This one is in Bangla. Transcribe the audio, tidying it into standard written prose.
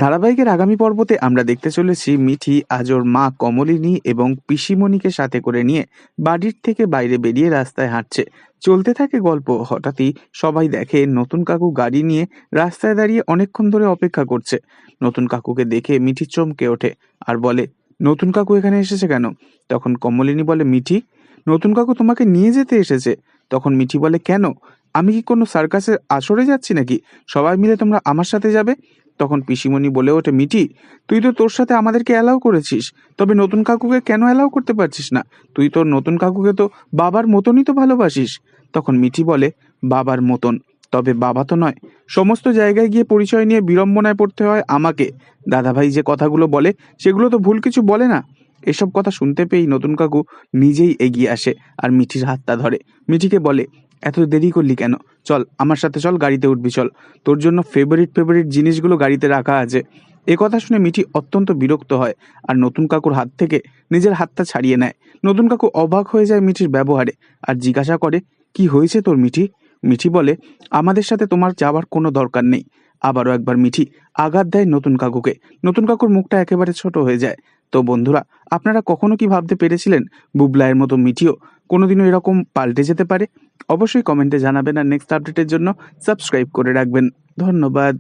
ধারাবাহিকের আগামী পর্বতে আমরা দেখতে চলেছি মিঠি আজ ওর মা কমলিনী এবং পিসিমণিকে সাথে করে নিয়ে বাড়ির থেকে বাইরে বেরিয়ে রাস্তায় হাঁটছে। চলতে থাকে গল্প। হঠাৎই সবাই দেখে নতুন কাকু গাড়ি নিয়ে রাস্তায় দাঁড়িয়ে অনেকক্ষণ ধরে অপেক্ষা করছে। নতুন কাকুকে দেখে মিঠি চমকে ওঠে আর বলে, নতুন কাকু এখানে এসেছে কেন? তখন কমলিনী বলে, মিঠি, নতুন কাকু তোমাকে নিয়ে যেতে এসেছে। তখন মিঠি বলে, কেন? আমি কি কোনো সার্কাসের আসরে যাচ্ছি নাকি? সবাই মিলে তোমরা আমার সাথে যাবে? তখন পিসিমণি বলে ওঠে, মিঠি, তুই তো তোর সাথে আমাদেরকে অ্যালাউ করেছিস, তবে নতুন কাকুকে কেন অ্যালাউ করতে পারছিস না? তুই তোর নতুন কাকুকে তো বাবার মতনই তো ভালোবাসিস। তখন মিঠি বলে, বাবার মতন, তবে বাবা তো নয়। সমস্ত জায়গায় গিয়ে পরিচয় নিয়ে বিড়ম্বনায় পড়তে হয় আমাকে। দাদাভাই যে কথাগুলো বলে সেগুলো তো ভুল কিছু বলে না। এসব কথা শুনতে পেয়েই নতুন কাকু নিজেই এগিয়ে আসে আর মিঠির হাতটা ধরে। মিঠিকে বলে, এত দেরি করলি কেন? চল আমার সাথে, চল গাড়িতে উঠবি, চল, তোর জন্য ফেভারিট জিনিসগুলো গাড়িতে রাখা আছে। এ কথা শুনে মিঠি অত্যন্ত বিরক্ত হয় আর নতুন কাকুর হাত থেকে নিজের হাতটা ছাড়িয়ে নেয়। নতুন কাকু অবাক হয়ে যায় মিঠির ব্যবহারে আর জিজ্ঞাসা করে, কি হয়েছে তোর মিঠি? মিঠি বলে, আমাদের সাথে তোমার যাওয়ার কোনো দরকার নেই। আবারও একবার মিঠি আঘাত দেয় নতুন কাকুকে। নতুন কাকুর মুখটা একেবারে ছোট হয়ে যায়। তো বন্ধুরা, আপনারা কখনো কি ভাবতে পেরেছিলেন বুবলাইয়ের মতো মিঠিও কোনোদিনও এরকম পাল্টে যেতে পারে? অবশ্যই কমেন্টে জানাবেন আর নেক্সট আপডেটের জন্য সাবস্ক্রাইব করে রাখবেন। ধন্যবাদ।